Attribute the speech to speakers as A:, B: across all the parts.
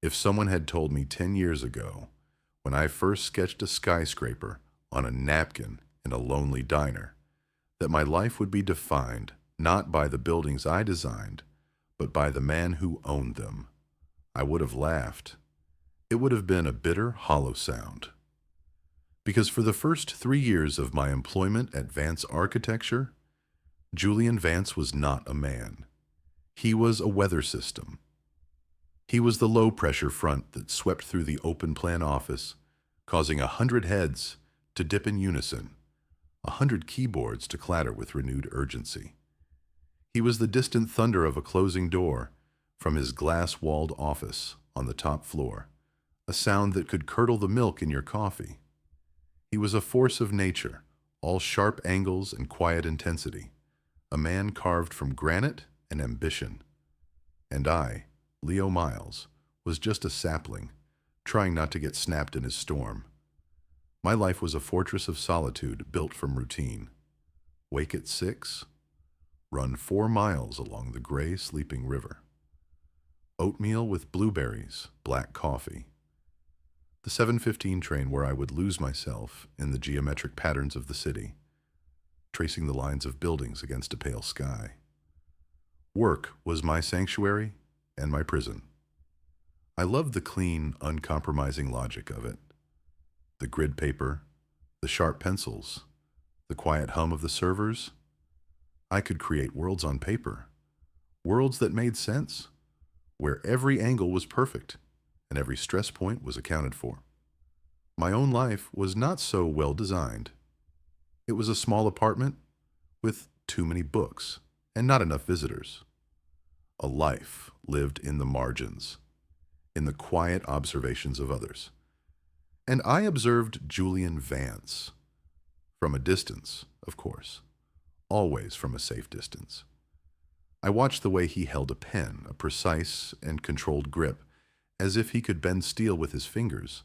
A: If someone had told me 10 years ago, when I first sketched a skyscraper on a napkin in a lonely diner, that my life would be defined not by the buildings I designed, but by the man who owned them, I would have laughed. It would have been a bitter, hollow sound. Because for the first 3 years of my employment at Vance Architecture, Julian Vance was not a man. He was a weather system. He was the low-pressure front that swept through the open-plan office, causing 100 heads to dip in unison, 100 keyboards to clatter with renewed urgency. He was the distant thunder of a closing door from his glass-walled office on the top floor, a sound that could curdle the milk in your coffee. He was a force of nature, all sharp angles and quiet intensity, a man carved from granite and ambition. And I, Leo Miles, was just a sapling, trying not to get snapped in his storm. My life was a fortress of solitude built from routine. Wake at 6, run 4 miles along the gray sleeping river. Oatmeal with blueberries, black coffee. The 7:15 train where I would lose myself in the geometric patterns of the city, tracing the lines of buildings against a pale sky. Work was my sanctuary and my prison. I loved the clean, uncompromising logic of it. The grid paper, the sharp pencils, the quiet hum of the servers. I could create worlds on paper, worlds that made sense, where every angle was perfect and every stress point was accounted for. My own life was not so well designed. It was a small apartment with too many books and not enough visitors. A life lived in the margins, in the quiet observations of others. And I observed Julian Vance. From a distance, of course. Always from a safe distance. I watched the way he held a pen, a precise and controlled grip, as if he could bend steel with his fingers.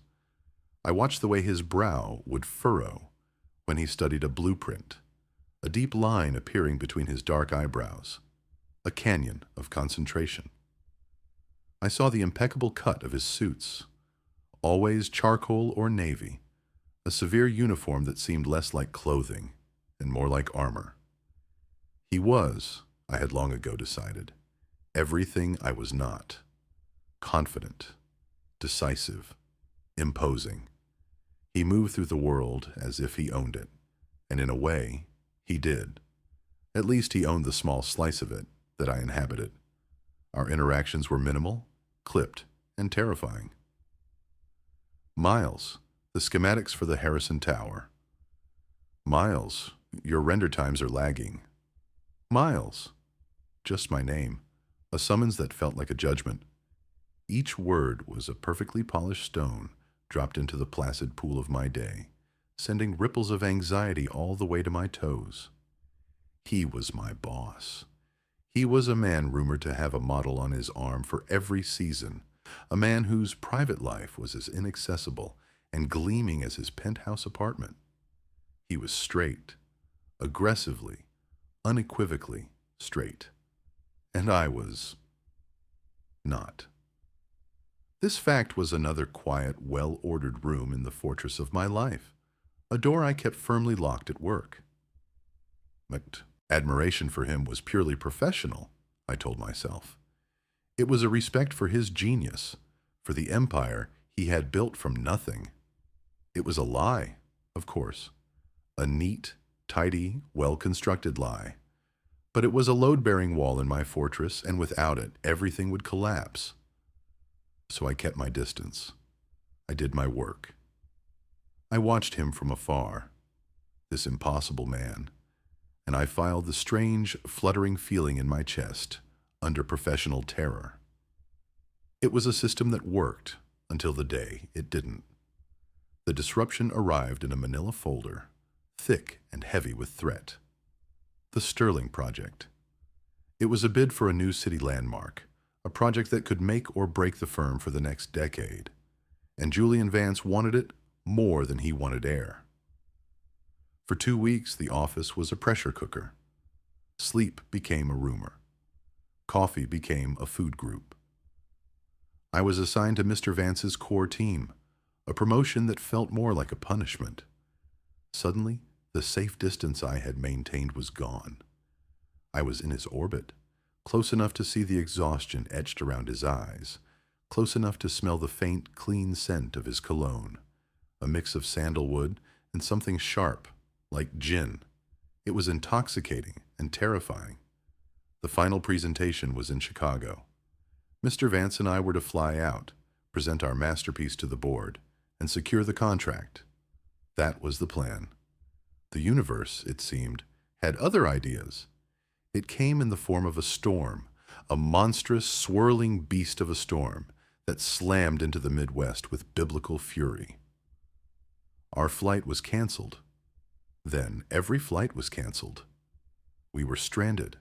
A: I watched the way his brow would furrow when he studied a blueprint, a deep line appearing between his dark eyebrows, a canyon of concentration. I saw the impeccable cut of his suits, always charcoal or navy, a severe uniform that seemed less like clothing and more like armor. He was, I had long ago decided, everything I was not: confident, decisive, imposing. He moved through the world as if he owned it, and in a way, he did. At least he owned the small slice of it that I inhabited. Our interactions were minimal, clipped, and terrifying. Miles, the schematics for the Harrison Tower. Miles, your render times are lagging. Miles, just my name, a summons that felt like a judgment. Each word was a perfectly polished stone dropped into the placid pool of my day, sending ripples of anxiety all the way to my toes. He was my boss. He was a man rumored to have a model on his arm for every season, a man whose private life was as inaccessible and gleaming as his penthouse apartment. He was straight, aggressively, unequivocally straight. And I was not. This fact was another quiet, well-ordered room in the fortress of my life, a door I kept firmly locked at work. But admiration for him was purely professional, I told myself. It was a respect for his genius, for the empire he had built from nothing. It was a lie, of course, a neat, tidy, well-constructed lie. But it was a load-bearing wall in my fortress, and without it, everything would collapse. So I kept my distance. I did my work. I watched him from afar, this impossible man, and I filed the strange, fluttering feeling in my chest under professional terror. It was a system that worked until the day it didn't. The disruption arrived in a manila folder, thick and heavy with threat. The Sterling Project. It was a bid for a new city landmark, a project that could make or break the firm for the next decade. And Julian Vance wanted it more than he wanted air. For 2 weeks, the office was a pressure cooker. Sleep became a rumor. Coffee became a food group. I was assigned to Mr. Vance's core team, a promotion that felt more like a punishment. Suddenly, the safe distance I had maintained was gone. I was in his orbit, close enough to see the exhaustion etched around his eyes, close enough to smell the faint, clean scent of his cologne, a mix of sandalwood and something sharp, like gin. It was intoxicating and terrifying. The final presentation was in Chicago. Mr. Vance and I were to fly out, present our masterpiece to the board, and secure the contract. That was the plan. The universe, it seemed, had other ideas. It came in the form of a storm, a monstrous, swirling beast of a storm that slammed into the Midwest with biblical fury. Our flight was canceled. Then every flight was canceled. We were stranded,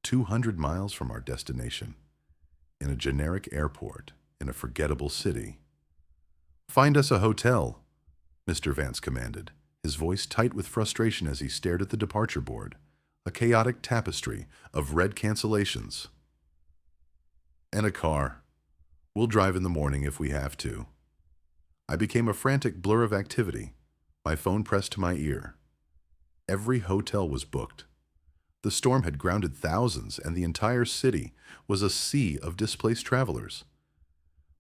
A: 200 miles from our destination, in a generic airport in a forgettable city. "Find us a hotel," Mr. Vance commanded, his voice tight with frustration as he stared at the departure board, a chaotic tapestry of red cancellations. "And a car. We'll drive in the morning if we have to." I became a frantic blur of activity, my phone pressed to my ear. Every hotel was booked. The storm had grounded thousands, and the entire city was a sea of displaced travelers.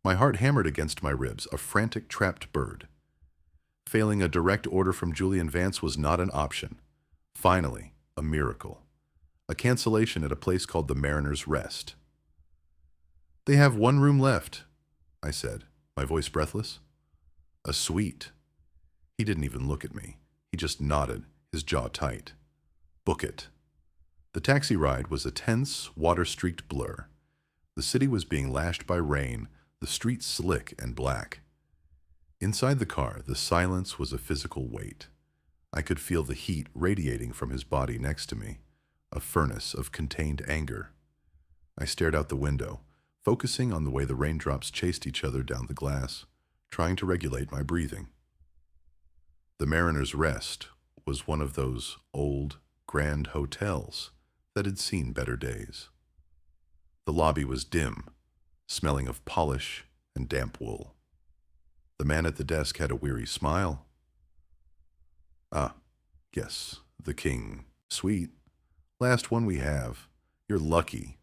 A: My heart hammered against my ribs, a frantic trapped bird. Failing a direct order from Julian Vance was not an option. Finally, a miracle. A cancellation at a place called the Mariner's Rest. "They have one room left," I said, my voice breathless. "A suite." He didn't even look at me. He just nodded, his jaw tight. "Book it." The taxi ride was a tense, water-streaked blur. The city was being lashed by rain, the streets slick and black. Inside the car, the silence was a physical weight. I could feel the heat radiating from his body next to me, a furnace of contained anger. I stared out the window, focusing on the way the raindrops chased each other down the glass, trying to regulate my breathing. The Mariner's Rest was one of those old, grand hotels that had seen better days. The lobby was dim, smelling of polish and damp wool. The man at the desk had a weary smile. "Ah, yes, the King. Suite. Last one we have. You're lucky."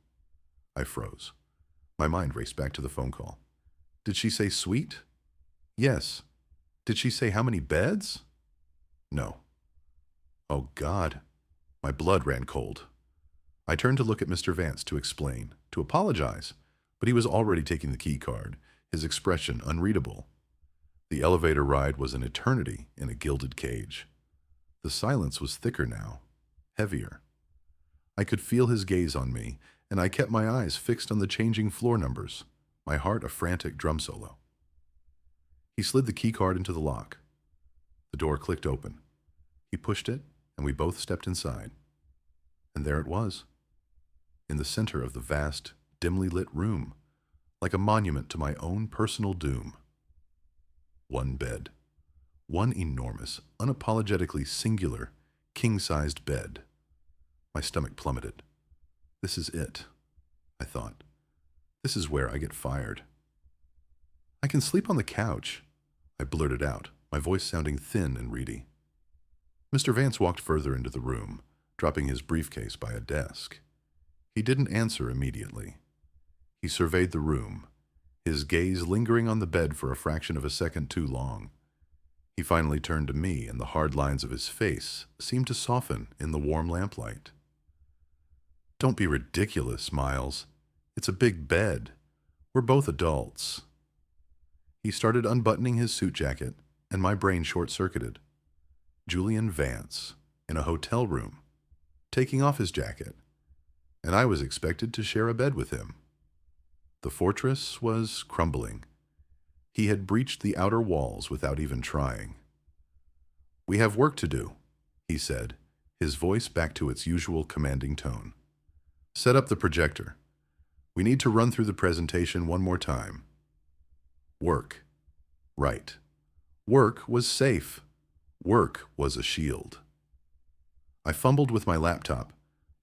A: I froze. My mind raced back to the phone call. Did she say suite? Yes. Did she say how many beds? No. Oh, God. My blood ran cold. I turned to look at Mr. Vance to explain, to apologize, but he was already taking the key card, his expression unreadable. The elevator ride was an eternity in a gilded cage. The silence was thicker now, heavier. I could feel his gaze on me, and I kept my eyes fixed on the changing floor numbers, my heart a frantic drum solo. He slid the key card into the lock. The door clicked open. He pushed it, and we both stepped inside. And there it was, in the center of the vast, dimly lit room, like a monument to my own personal doom. One bed. One enormous, unapologetically singular, king-sized bed. My stomach plummeted. This is it, I thought. This is where I get fired. "I can sleep on the couch," I blurted out, my voice sounding thin and reedy. Mr. Vance walked further into the room, dropping his briefcase by a desk. He didn't answer immediately. He surveyed the room, his gaze lingering on the bed for a fraction of a second too long. He finally turned to me, and the hard lines of his face seemed to soften in the warm lamplight. "Don't be ridiculous, Miles. It's a big bed. We're both adults." He started unbuttoning his suit jacket, and my brain short-circuited. Julian Vance, in a hotel room, taking off his jacket, and I was expected to share a bed with him. The fortress was crumbling. He had breached the outer walls without even trying. "We have work to do," he said, his voice back to its usual commanding tone. "Set up the projector. We need to run through the presentation one more time." Work. Right. Work was safe. Work was a shield. I fumbled with my laptop,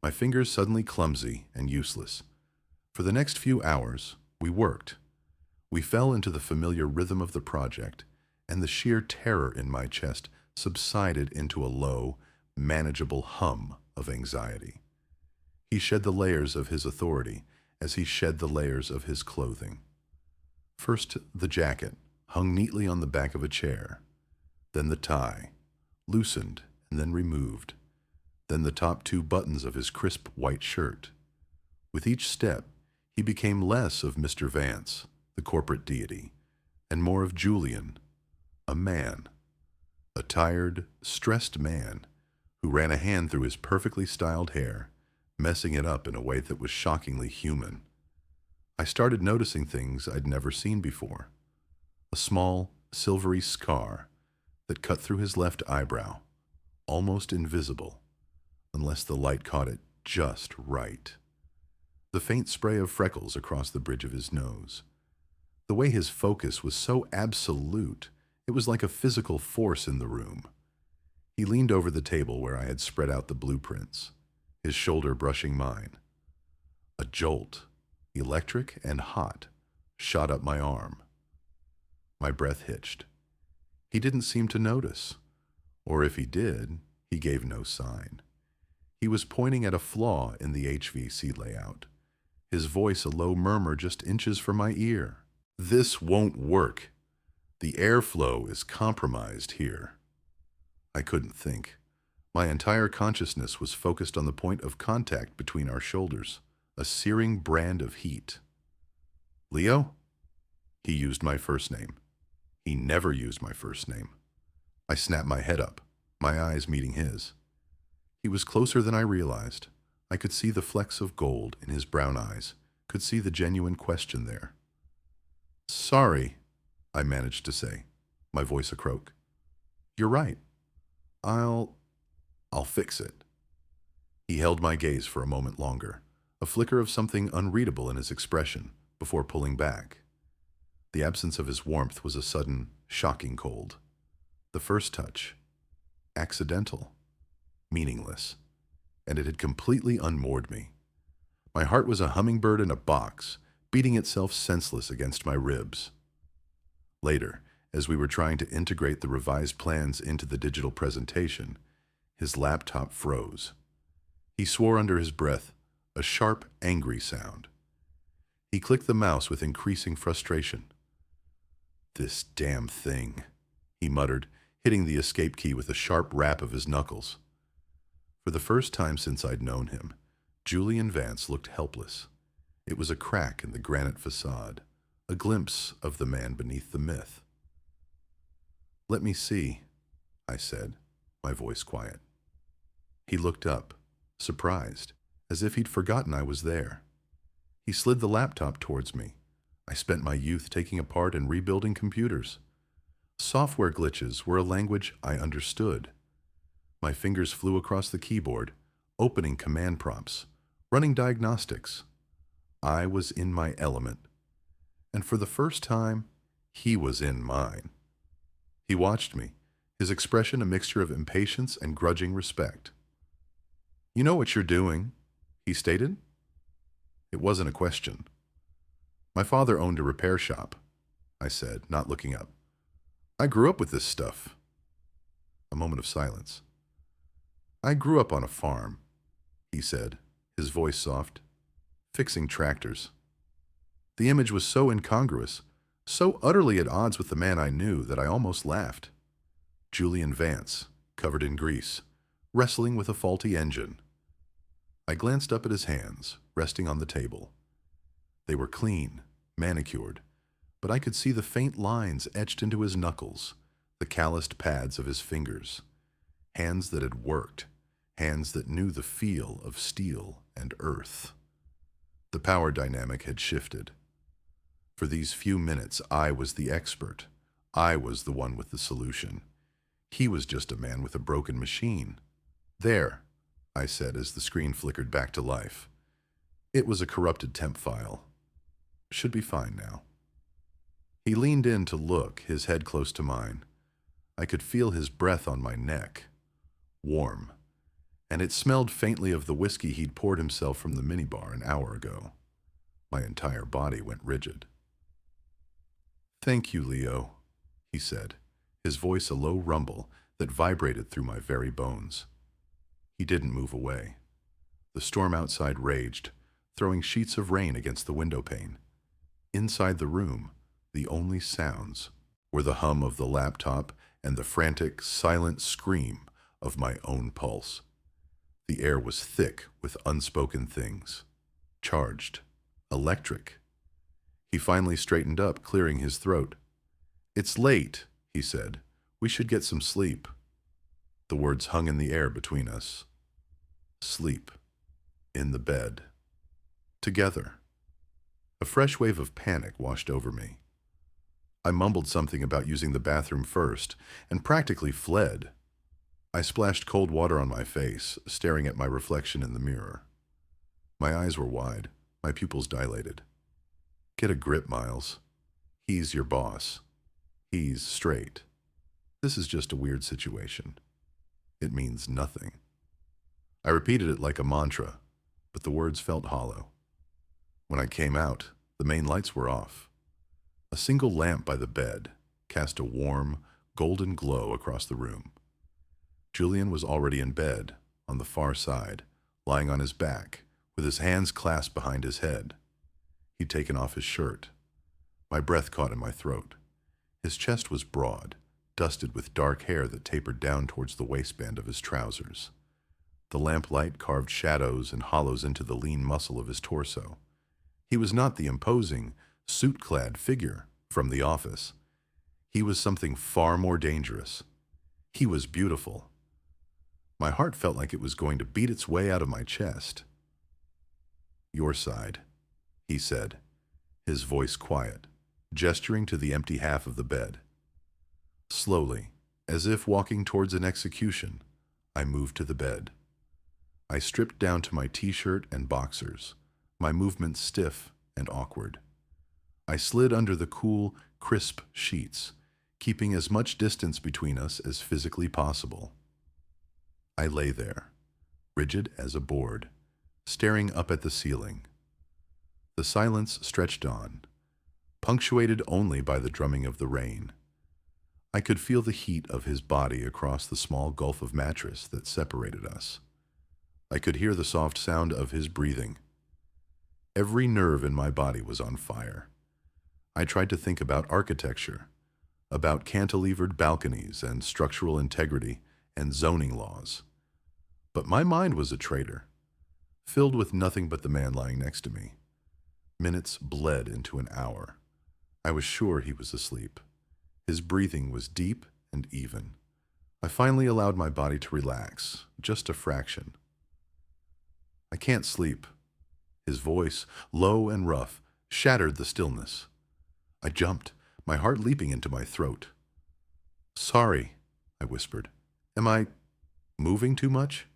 A: my fingers suddenly clumsy and useless. For the next few hours, we worked. We fell into the familiar rhythm of the project, and the sheer terror in my chest subsided into a low, manageable hum of anxiety. He shed the layers of his authority as he shed the layers of his clothing. First, the jacket, hung neatly on the back of a chair. Then the tie, loosened and then removed. Then the top two buttons of his crisp white shirt. With each step, he became less of Mr. Vance, the corporate deity, and more of Julian, a man, a tired, stressed man who ran a hand through his perfectly styled hair, messing it up in a way that was shockingly human. I started noticing things I'd never seen before. A small, silvery scar that cut through his left eyebrow, almost invisible, unless the light caught it just right. The faint spray of freckles across the bridge of his nose. The way his focus was so absolute, it was like a physical force in the room. He leaned over the table where I had spread out the blueprints, his shoulder brushing mine. A jolt, electric and hot, shot up my arm. My breath hitched. He didn't seem to notice, or if he did, he gave no sign. He was pointing at a flaw in the HVC layout, his voice a low murmur just inches from my ear. "This won't work. The airflow is compromised here." I couldn't think. My entire consciousness was focused on the point of contact between our shoulders, a searing brand of heat. "Leo?" He used my first name. He never used my first name. I snapped my head up, my eyes meeting his. He was closer than I realized. I could see the flecks of gold in his brown eyes, could see the genuine question there. "Sorry," I managed to say, my voice a croak. "You're right. I'll fix it." He held my gaze for a moment longer, a flicker of something unreadable in his expression, before pulling back. The absence of his warmth was a sudden, shocking cold. The first touch, accidental, meaningless, and it had completely unmoored me. My heart was a hummingbird in a box, beating itself senseless against my ribs. Later, as we were trying to integrate the revised plans into the digital presentation, his laptop froze. He swore under his breath, a sharp, angry sound. He clicked the mouse with increasing frustration. "This damn thing," he muttered, hitting the escape key with a sharp rap of his knuckles. For the first time since I'd known him, Julian Vance looked helpless. It was a crack in the granite facade, a glimpse of the man beneath the myth. "Let me see," I said, my voice quiet. He looked up, surprised, as if he'd forgotten I was there. He slid the laptop towards me. I spent my youth taking apart and rebuilding computers. Software glitches were a language I understood. My fingers flew across the keyboard, opening command prompts, running diagnostics. I was in my element. And for the first time, he was in mine. He watched me, his expression a mixture of impatience and grudging respect. "You know what you're doing," he stated. It wasn't a question. "My father owned a repair shop," I said, not looking up. "I grew up with this stuff." A moment of silence. "I grew up on a farm," he said, his voice soft, "fixing tractors." The image was so incongruous, so utterly at odds with the man I knew that I almost laughed. Julian Vance, covered in grease, wrestling with a faulty engine. I glanced up at his hands, resting on the table. They were clean, manicured, but I could see the faint lines etched into his knuckles, the calloused pads of his fingers. Hands that had worked, hands that knew the feel of steel and earth. The power dynamic had shifted. For these few minutes, I was the expert. I was the one with the solution. He was just a man with a broken machine. "There," I said as the screen flickered back to life. It was a corrupted temp file. Should be fine now. He leaned in to look, his head close to mine. I could feel his breath on my neck. Warm. And it smelled faintly of the whiskey he'd poured himself from the minibar an hour ago. My entire body went rigid. Thank you, Leo, he said, his voice a low rumble that vibrated through my very bones. He didn't move away. The storm outside raged, throwing sheets of rain against the window pane. Inside the room, the only sounds were the hum of the laptop and the frantic, silent scream of my own pulse. The air was thick with unspoken things. Charged. Electric. He finally straightened up, clearing his throat. "It's late," he said. "We should get some sleep." The words hung in the air between us. Sleep. In the bed. Together. A fresh wave of panic washed over me. I mumbled something about using the bathroom first, and practically fled. I splashed cold water on my face, staring at my reflection in the mirror. My eyes were wide, my pupils dilated. Get a grip, Miles. He's your boss. He's straight. This is just a weird situation. It means nothing. I repeated it like a mantra, but the words felt hollow. When I came out, the main lights were off. A single lamp by the bed cast a warm, golden glow across the room. Julian was already in bed, on the far side, lying on his back, with his hands clasped behind his head. He'd taken off his shirt. My breath caught in my throat. His chest was broad, dusted with dark hair that tapered down towards the waistband of his trousers. The lamplight carved shadows and hollows into the lean muscle of his torso. He was not the imposing, suit-clad figure from the office. He was something far more dangerous. He was beautiful. My heart felt like it was going to beat its way out of my chest. "Your side," he said, his voice quiet, gesturing to the empty half of the bed. Slowly, as if walking towards an execution, I moved to the bed. I stripped down to my t-shirt and boxers, my movements stiff and awkward. I slid under the cool, crisp sheets, keeping as much distance between us as physically possible. I lay there, rigid as a board, staring up at the ceiling. The silence stretched on, punctuated only by the drumming of the rain. I could feel the heat of his body across the small gulf of mattress that separated us. I could hear the soft sound of his breathing. Every nerve in my body was on fire. I tried to think about architecture, about cantilevered balconies and structural integrity and zoning laws. But my mind was a traitor, filled with nothing but the man lying next to me. Minutes bled into an hour. I was sure he was asleep. His breathing was deep and even. I finally allowed my body to relax, just a fraction. "I can't sleep." His voice, low and rough, shattered the stillness. I jumped, my heart leaping into my throat. "Sorry," I whispered. "Am I moving too much?"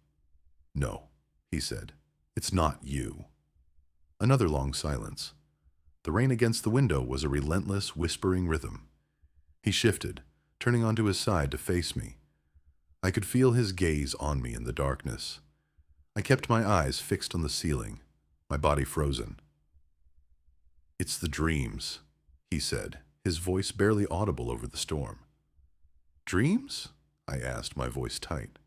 A: "No," he said. "It's not you." Another long silence. The rain against the window was a relentless, whispering rhythm. He shifted, turning onto his side to face me. I could feel his gaze on me in the darkness. I kept my eyes fixed on the ceiling, my body frozen. "It's the dreams," he said, his voice barely audible over the storm. "Dreams?" I asked, my voice tight.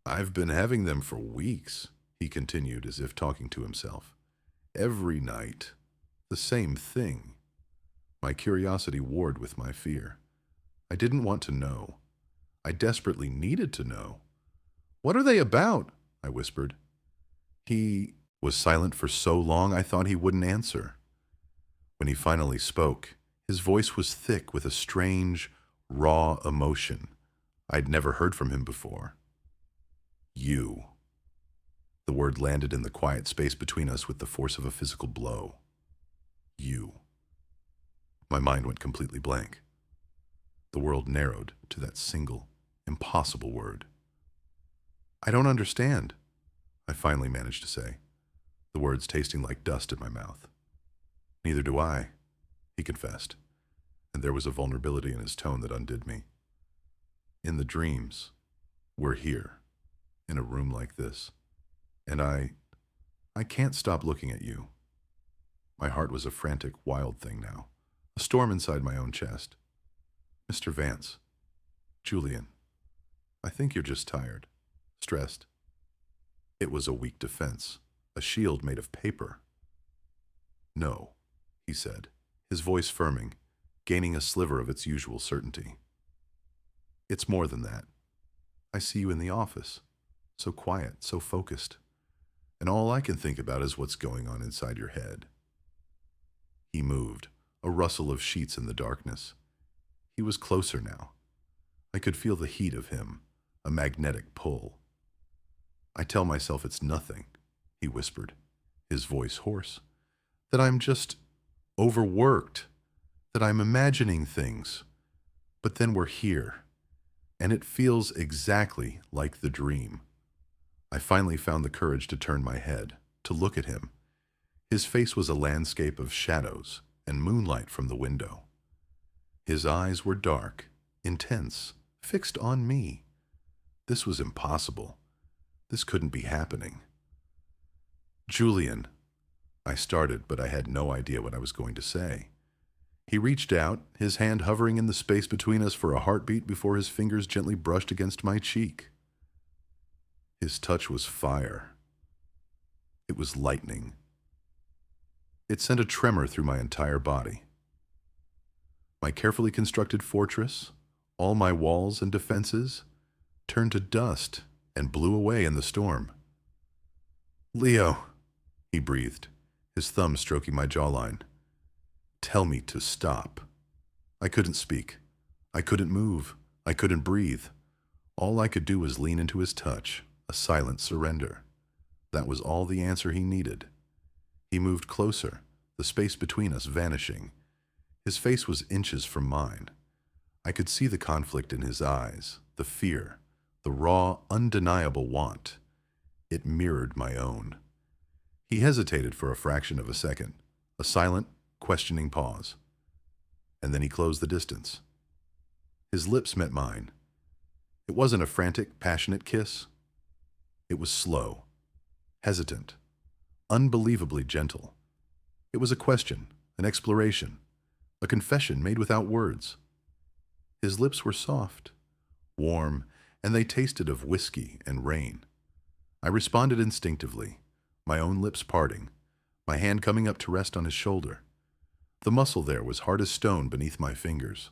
A: "I've been having them for weeks," he continued, as if talking to himself. "Every night. The same thing." My curiosity warred with my fear. I didn't want to know. I desperately needed to know. "What are they about?" I whispered. He was silent for so long I thought he wouldn't answer. When he finally spoke, his voice was thick with a strange, raw emotion I'd never heard from him before. "You." The word landed in the quiet space between us with the force of a physical blow. "You." My mind went completely blank. The world narrowed to that single, impossible word. "I don't understand," I finally managed to say, the words tasting like dust in my mouth. "Neither do I," he confessed, and there was a vulnerability in his tone that undid me. "In the dreams, we're here, in a room like this, and I can't stop looking at you." My heart was a frantic, wild thing now, a storm inside my own chest. Mr. Vance. Julian. I think you're just tired. Stressed. It was a weak defense, a shield made of paper. No, he said, his voice firming, gaining a sliver of its usual certainty. It's more than that. I see you in the office, so quiet, so focused, and all I can think about is what's going on inside your head. He moved, a rustle of sheets in the darkness. He was closer now. I could feel the heat of him, a magnetic pull. I tell myself it's nothing, he whispered, his voice hoarse, that I'm just overworked, that I'm imagining things. But then we're here, and it feels exactly like the dream. I finally found the courage to turn my head, to look at him. His face was a landscape of shadows and moonlight from the window. His eyes were dark, intense, fixed on me. This was impossible. This couldn't be happening. Julian, I started, but I had no idea what I was going to say. He reached out, his hand hovering in the space between us for a heartbeat before his fingers gently brushed against my cheek. His touch was fire. It was lightning. It sent a tremor through my entire body. My carefully constructed fortress, all my walls and defenses, turned to dust and blew away in the storm. Leo, he breathed, his thumb stroking my jawline. Tell me to stop. I couldn't speak. I couldn't move. I couldn't breathe. All I could do was lean into his touch, a silent surrender. That was all the answer he needed. He moved closer, the space between us vanishing. His face was inches from mine. I could see the conflict in his eyes, the fear, the raw, undeniable want. It mirrored my own. He hesitated for a fraction of a second, a silent, questioning pause. And then he closed the distance. His lips met mine. It wasn't a frantic, passionate kiss. It was slow, hesitant, unbelievably gentle. It was a question, an exploration, a confession made without words. His lips were soft, warm, and they tasted of whiskey and rain. I responded instinctively, my own lips parting, my hand coming up to rest on his shoulder. The muscle there was hard as stone beneath my fingers.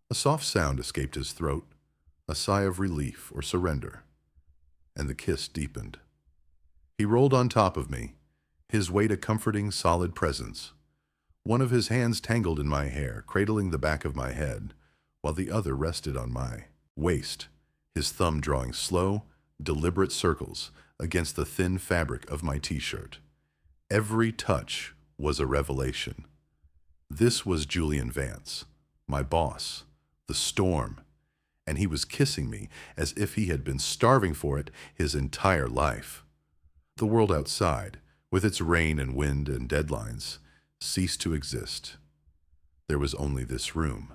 A: A soft sound escaped his throat, a sigh of relief or surrender, and the kiss deepened. He rolled on top of me, his weight a comforting, solid presence. One of his hands tangled in my hair, cradling the back of my head, while the other rested on my waist, his thumb drawing slow, deliberate circles against the thin fabric of my t-shirt. Every touch was a revelation. This was Julian Vance, my boss, the storm, and he was kissing me as if he had been starving for it his entire life. The world outside, with its rain and wind and deadlines, ceased to exist. There was only this room,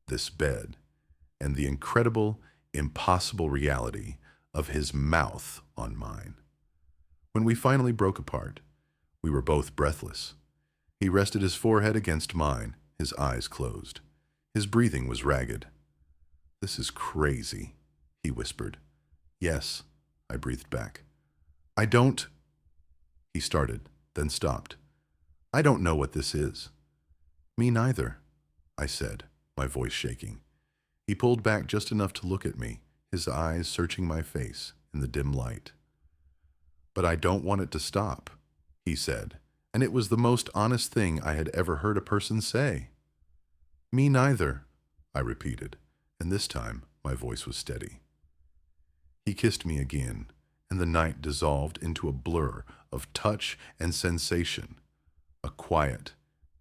A: this bed, and the incredible, impossible reality of his mouth on mine. When we finally broke apart, we were both breathless. He rested his forehead against mine, his eyes closed. His breathing was ragged. "This is crazy," he whispered. "Yes," I breathed back. "I don't—" He started, then stopped. "I don't know what this is." "Me neither," I said, my voice shaking. He pulled back just enough to look at me, his eyes searching my face in the dim light. "But I don't want it to stop," he said, and it was the most honest thing I had ever heard a person say. "Me neither," I repeated, and this time my voice was steady. He kissed me again, and the night dissolved into a blur of touch and sensation, a quiet,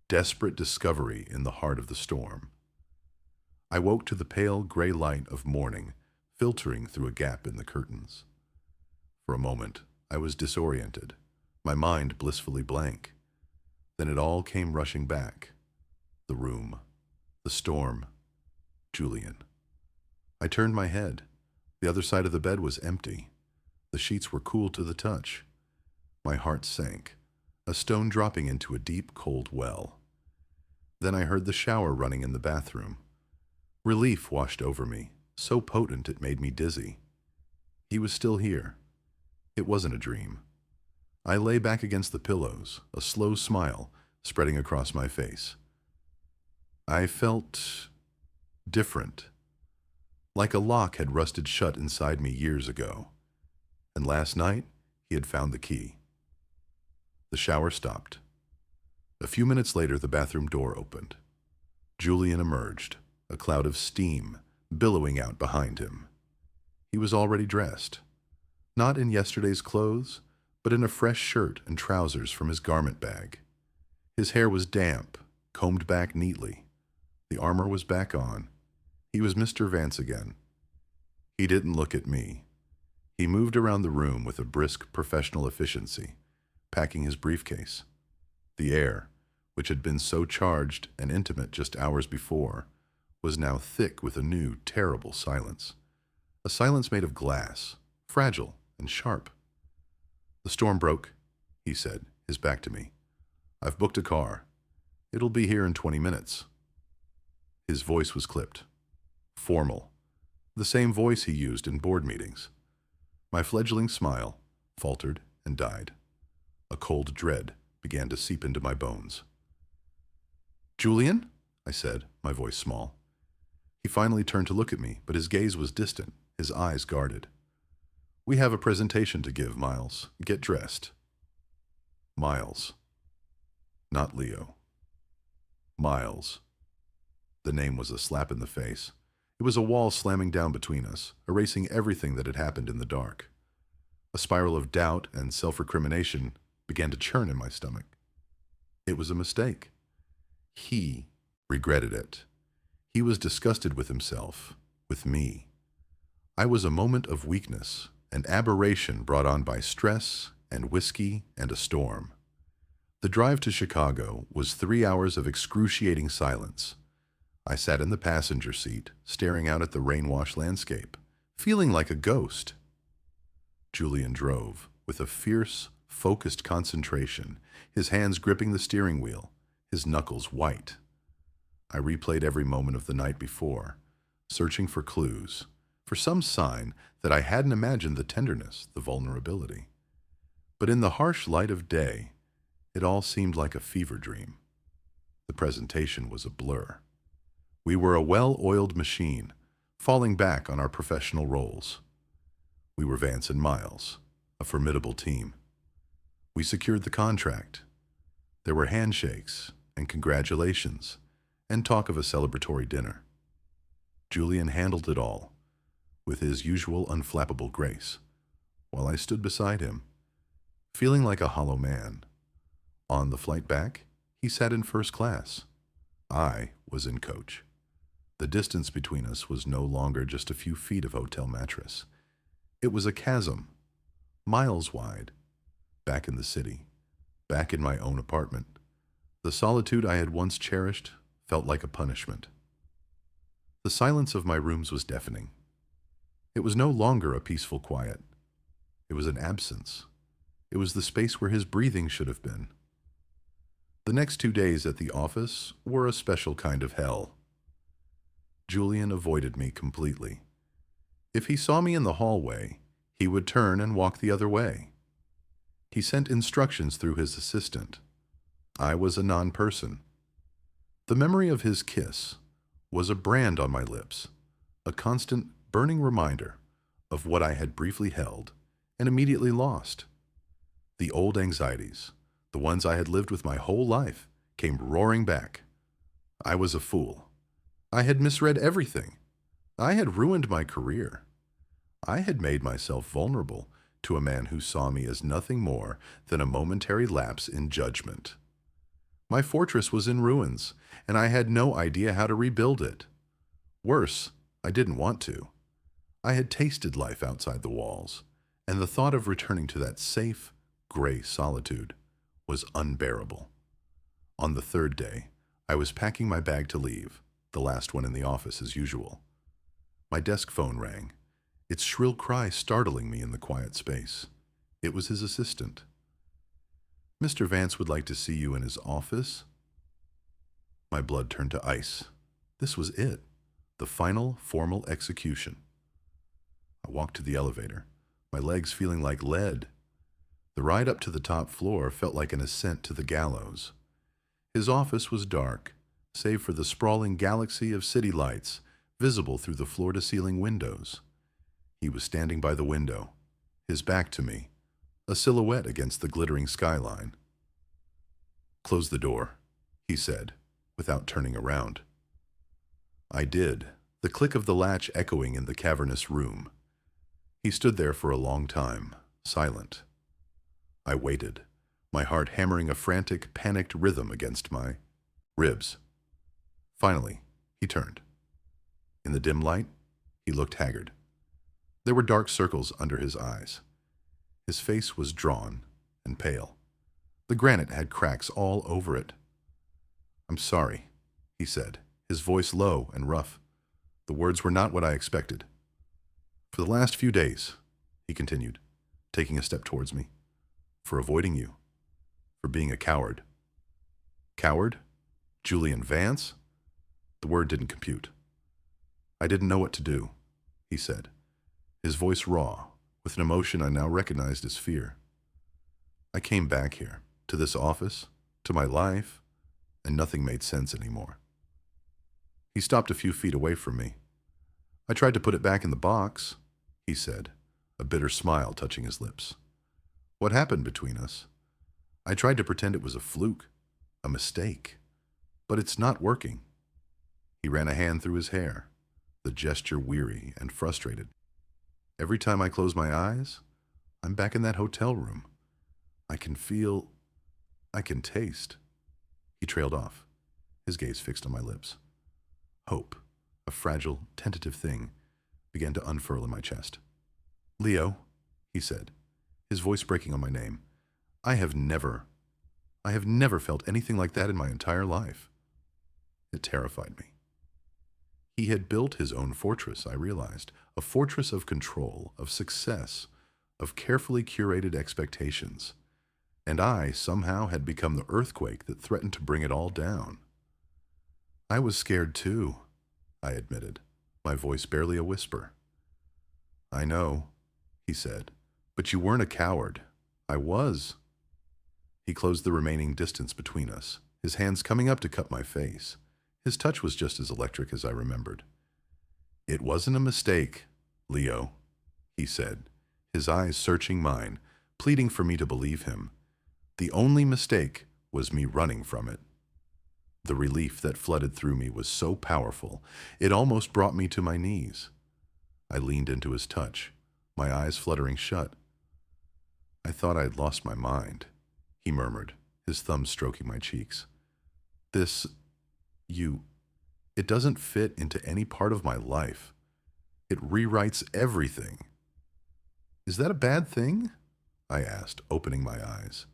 A: desperate discovery in the heart of the storm. I woke to the pale gray light of morning filtering through a gap in the curtains. For a moment, I was disoriented, my mind blissfully blank. Then it all came rushing back. The room, the storm, Julian. I turned my head. The other side of the bed was empty. The sheets were cool to the touch. My heart sank, a stone dropping into a deep, cold well. Then I heard the shower running in the bathroom. Relief washed over me, so potent it made me dizzy. He was still here. It wasn't a dream. I lay back against the pillows, a slow smile spreading across my face. I felt different, like a lock had rusted shut inside me years ago. And last night, he had found the key. The shower stopped. A few minutes later, the bathroom door opened. Julian emerged, a cloud of steam billowing out behind him. He was already dressed, not in yesterday's clothes, but in a fresh shirt and trousers from his garment bag. His hair was damp, combed back neatly. The armor was back on. He was Mr. Vance again. He didn't look at me. He moved around the room with a brisk professional efficiency, packing his briefcase. The air, which had been so charged and intimate just hours before, was now thick with a new, terrible silence. A silence made of glass, fragile and sharp. "The storm broke," he said, his back to me. "I've booked a car. It'll be here in 20 minutes. His voice was clipped, formal, the same voice he used in board meetings. My fledgling smile faltered and died. A cold dread began to seep into my bones. "Julian?" I said, my voice small. He finally turned to look at me, but his gaze was distant, his eyes guarded. "We have a presentation to give, Miles. Get dressed." Miles. Not Leo. Miles. The name was a slap in the face. It was a wall slamming down between us, erasing everything that had happened in the dark. A spiral of doubt and self-recrimination began to churn in my stomach. It was a mistake. He regretted it. He was disgusted with himself, with me. I was a moment of weakness, an aberration brought on by stress and whiskey and a storm. The drive to Chicago was 3 hours of excruciating silence. I sat in the passenger seat, staring out at the rain-washed landscape, feeling like a ghost. Julian drove, with a fierce, focused concentration, his hands gripping the steering wheel, his knuckles white. I replayed every moment of the night before, searching for clues, for some sign that I hadn't imagined the tenderness, the vulnerability. But in the harsh light of day, it all seemed like a fever dream. The presentation was a blur. We were a well-oiled machine, falling back on our professional roles. We were Vance and Miles, a formidable team. We secured the contract. There were handshakes and congratulations and talk of a celebratory dinner. Julian handled it all with his usual unflappable grace, while I stood beside him, feeling like a hollow man. On the flight back, he sat in first class. I was in coach. The distance between us was no longer just a few feet of hotel mattress. It was a chasm, miles wide. Back in the city, back in my own apartment, the solitude I had once cherished felt like a punishment. The silence of my rooms was deafening. It was no longer a peaceful quiet. It was an absence. It was the space where his breathing should have been. The next 2 days at the office were a special kind of hell. Julian avoided me completely. If he saw me in the hallway, he would turn and walk the other way. He sent instructions through his assistant. I was a non-person. The memory of his kiss was a brand on my lips, a constant burning reminder of what I had briefly held and immediately lost. The old anxieties, the ones I had lived with my whole life, came roaring back. I was a fool. I had misread everything. I had ruined my career. I had made myself vulnerable to a man who saw me as nothing more than a momentary lapse in judgment. My fortress was in ruins, and I had no idea how to rebuild it. Worse, I didn't want to. I had tasted life outside the walls, and the thought of returning to that safe, gray solitude was unbearable. On the third day, I was packing my bag to leave, the last one in the office as usual. My desk phone rang, its shrill cry startling me in the quiet space. It was his assistant. "Mr. Vance would like to see you in his office." My blood turned to ice. This was it. The final formal execution. I walked to the elevator, my legs feeling like lead. The ride up to the top floor felt like an ascent to the gallows. His office was dark, save for the sprawling galaxy of city lights visible through the floor-to-ceiling windows. He was standing by the window, his back to me, a silhouette against the glittering skyline. "Close the door," he said, without turning around. I did, the click of the latch echoing in the cavernous room. He stood there for a long time, silent. I waited, my heart hammering a frantic, panicked rhythm against my ribs. Finally, he turned. In the dim light, he looked haggard. There were dark circles under his eyes. His face was drawn and pale. The granite had cracks all over it. "I'm sorry," he said, his voice low and rough. The words were not what I expected. "For the last few days," he continued, taking a step towards me, "for avoiding you, for being a coward." Coward? Julian Vance? The word didn't compute. "I didn't know what to do," he said, his voice raw, with an emotion I now recognized as fear. "I came back here, to this office, to my life, and nothing made sense anymore." He stopped a few feet away from me. "I tried to put it back in the box," he said, a bitter smile touching his lips. "What happened between us? I tried to pretend it was a fluke, a mistake, but it's not working." He ran a hand through his hair, the gesture weary and frustrated. "Every time I close my eyes, I'm back in that hotel room. I can feel, I can taste." He trailed off, his gaze fixed on my lips. Hope, a fragile, tentative thing, began to unfurl in my chest. "Leo," he said, his voice breaking on my name, I have never felt anything like that in my entire life." It terrified me. He had built his own fortress, I realized, a fortress of control, of success, of carefully curated expectations, and I somehow had become the earthquake that threatened to bring it all down. "I was scared too," I admitted, my voice barely a whisper. "I know," he said, "but you weren't a coward. I was." He closed the remaining distance between us, his hands coming up to cup my face. His touch was just as electric as I remembered. "It wasn't a mistake, Leo," he said, his eyes searching mine, pleading for me to believe him. "The only mistake was me running from it." The relief that flooded through me was so powerful, it almost brought me to my knees. I leaned into his touch, my eyes fluttering shut. "I thought I'd lost my mind," he murmured, his thumb stroking my cheeks. It doesn't fit into any part of my life. It rewrites everything." "Is that a bad thing?" I asked, opening my eyes.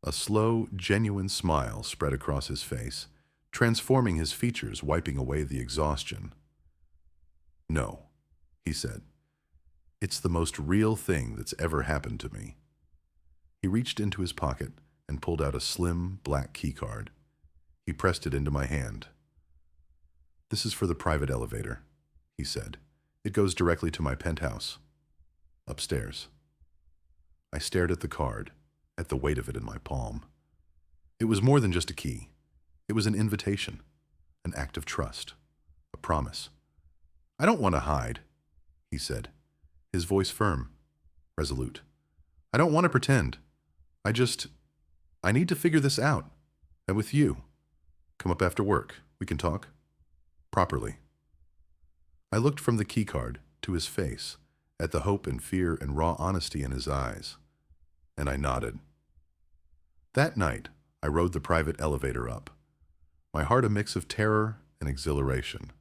A: A slow, genuine smile spread across his face, transforming his features, wiping away the exhaustion. "No," he said. "It's the most real thing that's ever happened to me." He reached into his pocket and pulled out a slim, black keycard. He pressed it into my hand. "This is for the private elevator," he said. "It goes directly to my penthouse. Upstairs." I stared at the card, at the weight of it in my palm. It was more than just a key. It was an invitation, an act of trust, a promise. "I don't want to hide," he said, his voice firm, resolute. "I don't want to pretend. I need to figure this out. And with you. Come up after work. We can talk. Properly." I looked from the keycard to his face, at the hope and fear and raw honesty in his eyes, and I nodded. That night, I rode the private elevator up, my heart a mix of terror and exhilaration.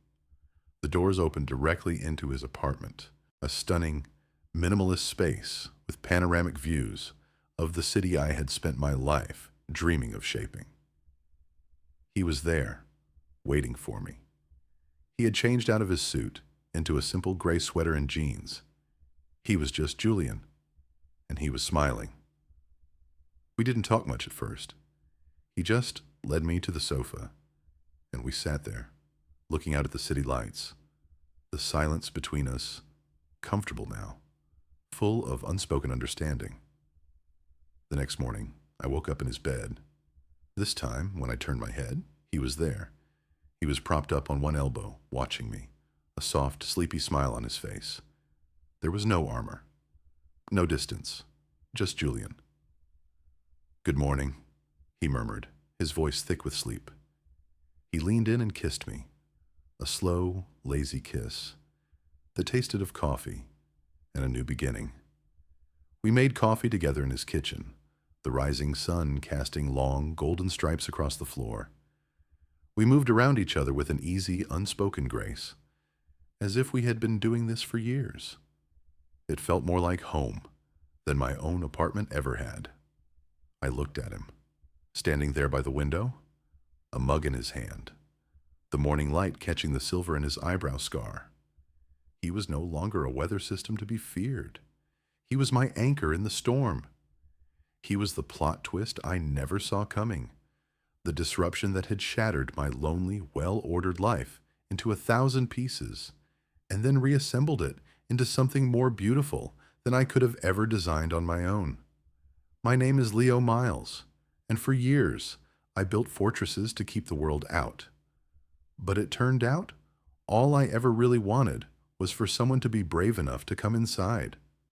A: The doors opened directly into his apartment, a stunning, minimalist space with panoramic views of the city I had spent my life dreaming of shaping. He was there, waiting for me. He had changed out of his suit into a simple gray sweater and jeans. He was just Julian, and he was smiling. We didn't talk much at first. He just led me to the sofa. and we sat there, looking out at the city lights, the silence between us, comfortable now, full of unspoken understanding. The next morning, I woke up in his bed. This time, when I turned my head, he was there. He was propped up on one elbow, watching me, a soft, sleepy smile on his face. There was no armor, no distance, just Julian. "Good morning," he murmured, his voice thick with sleep. He leaned in and kissed me, a slow, lazy kiss that tasted of coffee and a new beginning. We made coffee together in his kitchen, the rising sun casting long, golden stripes across the floor. We moved around each other with an easy, unspoken grace, as if we had been doing this for years. It felt more like home than my own apartment ever had. I looked at him, standing there by the window, a mug in his hand, the morning light catching the silver in his eyebrow scar. He was no longer a weather system to be feared. He was my anchor in the storm. He was the plot twist I never saw coming, the disruption that had shattered my lonely, well-ordered life into 1,000 pieces, and then reassembled it into something more beautiful than I could have ever designed on my own. My name is Leo Miles, and for years I built fortresses to keep the world out. But it turned out all I ever really wanted was for someone to be brave enough to come inside.